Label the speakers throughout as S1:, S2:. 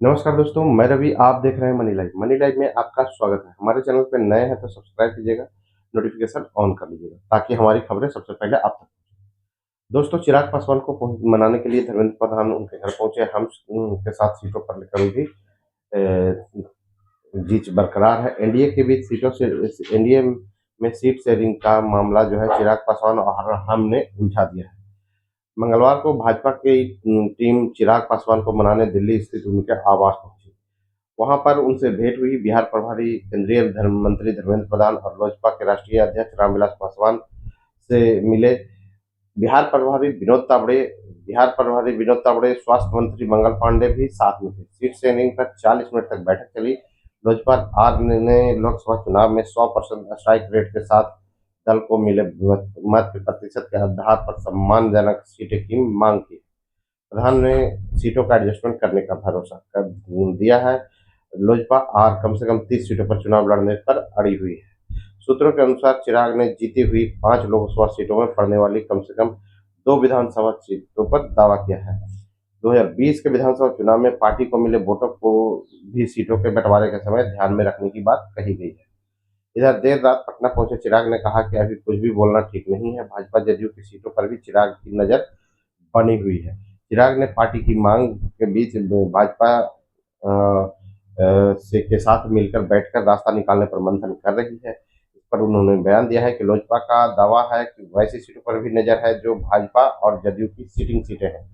S1: नमस्कार दोस्तों, मैं रवि। आप देख रहे हैं मनी लाइव। मनी लाइव में आपका स्वागत है। हमारे चैनल पे नए हैं तो सब्सक्राइब कीजिएगा, नोटिफिकेशन ऑन कर लीजिएगा ताकि हमारी खबरें सबसे पहले आप तक पहुंचे। दोस्तों, चिराग पासवान को मनाने के लिए धर्मेंद्र प्रधान उनके घर पहुंचे। हम उनके साथ सीटों पर लेकर उनकी जीत बरकरार है। एनडीए के बीच सीटों से एनडीए में सीट शेयरिंग का मामला जो है चिराग पासवान और हम ने उलझा दिया है। मंगलवार को भाजपा की टीम चिराग पासवान को मनाने दिल्ली स्थित उनके आवास पहुंची। वहां पर उनसे भेंट हुई। बिहार प्रभारी केंद्रीय धर्म मंत्री धर्मेंद्र प्रधान और लोजपा के राष्ट्रीय अध्यक्ष रामविलास पासवान से मिले। बिहार प्रभारी विनोद तावड़े बिहार प्रभारी विनोद तावड़े, स्वास्थ्य मंत्री मंगल पांडे भी साथ में थे। सीट शेयरिंग पर 40 मिनट तक बैठक चली। लोजपा आर ने लोकसभा चुनाव में 100% स्ट्राइक रेट के साथ दल को मिले मत के प्रतिशत के आधार पर सम्मानजनक सीटें की मांग की। प्रधान ने सीटों का एडजस्टमेंट करने का भरोसा कर दिया है। लोजपा आर कम से कम 30 सीटों पर चुनाव लड़ने पर अड़ी हुई है। सूत्रों के अनुसार चिराग ने जीती हुई 5 लोकसभा सीटों में पड़ने वाली कम से कम 2 विधानसभा सीटों पर दावा किया है। 2020 के विधानसभा चुनाव में पार्टी को मिले वोटों को भी सीटों के बंटवारे के समय ध्यान में रखने की बात कही गई है। इधर देर रात पटना पहुंचे चिराग ने कहा कि अभी कुछ भी बोलना ठीक नहीं है। भाजपा जदयू की सीटों पर भी चिराग की नजर बनी हुई है। चिराग ने पार्टी की मांग के बीच भाजपा से के साथ मिलकर बैठकर रास्ता निकालने पर मंथन कर रही है। इस पर उन्होंने बयान दिया है कि लोजपा का दावा है कि वैसी सीटों पर भी नजर है जो भाजपा और जदयू की सिटिंग सीटें हैं।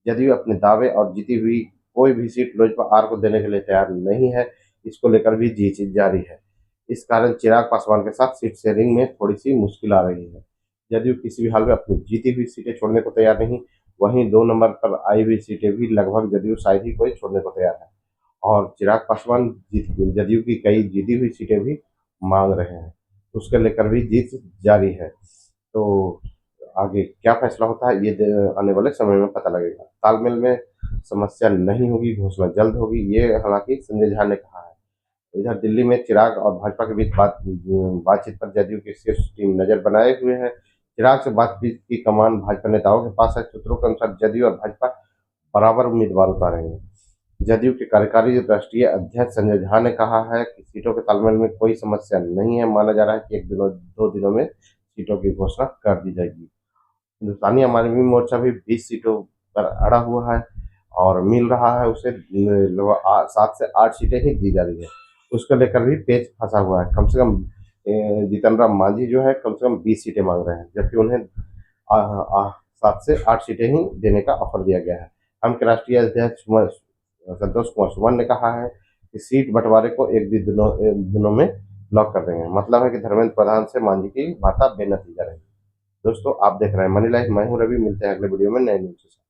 S1: जदयू अपने दावे और जीती हुई कोई भी सीट लोजपा आर को देने के लिए तैयार नहीं है। इसको लेकर भी जीत जारी है। इस कारण चिराग पासवान के साथ सीट शेयरिंग में थोड़ी सी मुश्किल आ रही है। जदयू किसी भी हाल में अपनी जीती हुई सीटें छोड़ने को तैयार नहीं। वहीं 2 नंबर पर आई हुई सीटें भी लगभग जदयू शायद ही कोई छोड़ने को तैयार है। और चिराग पासवान जदयू की कई जीती हुई सीटें भी मांग रहे हैं। उसके लेकर भी जीत जारी है। तो आगे क्या फैसला होता है ये आने वाले समय में पता लगेगा। तालमेल में समस्या नहीं होगी, घोषणा जल्द होगी, ये हालांकि संजय झा ने कहा है। इधर दिल्ली में चिराग और भाजपा के बीच बातचीत पर जदयू की शीर्ष टीम नजर बनाए हुए है। चिराग से बातचीत की कमान भाजपा नेताओं के पास है। सूत्रों के अनुसार जदयू और भाजपा बराबर उम्मीदवार उतारेंगे। जदयू के कार्यकारी राष्ट्रीय अध्यक्ष संजय झा ने कहा है कि सीटों के तालमेल में कोई समस्या नहीं है। माना जा रहा है कि 1 2 दिनों में सीटों की घोषणा कर दी जाएगी। हिंदुस्तानी अवामी मोर्चा भी 20 सीटों पर अड़ा हुआ है और मिल रहा है उसे 7 से 8 सीटें ही दी जा रही है। उसको लेकर भी पेच फंसा हुआ है। कम से कम जीतन राम मांझी जो है कम से कम 20 सीटें मांग रहे हैं, जबकि उन्हें 7 से 8 सीटें ही देने का ऑफर दिया गया है। हम के राष्ट्रीय अध्यक्ष संतोष कुमार सुमन ने कहा है कि सीट बंटवारे को दिनों में लॉक कर देंगे। मतलब है कि धर्मेंद्र प्रधान से मांझी की वार्ता बेनतीजा रही। दोस्तों, आप देख रहे हैं मनी लाइफ। मैं हूं रवि। मिलते हैं अगले वीडियो में नए न्यूज के साथ।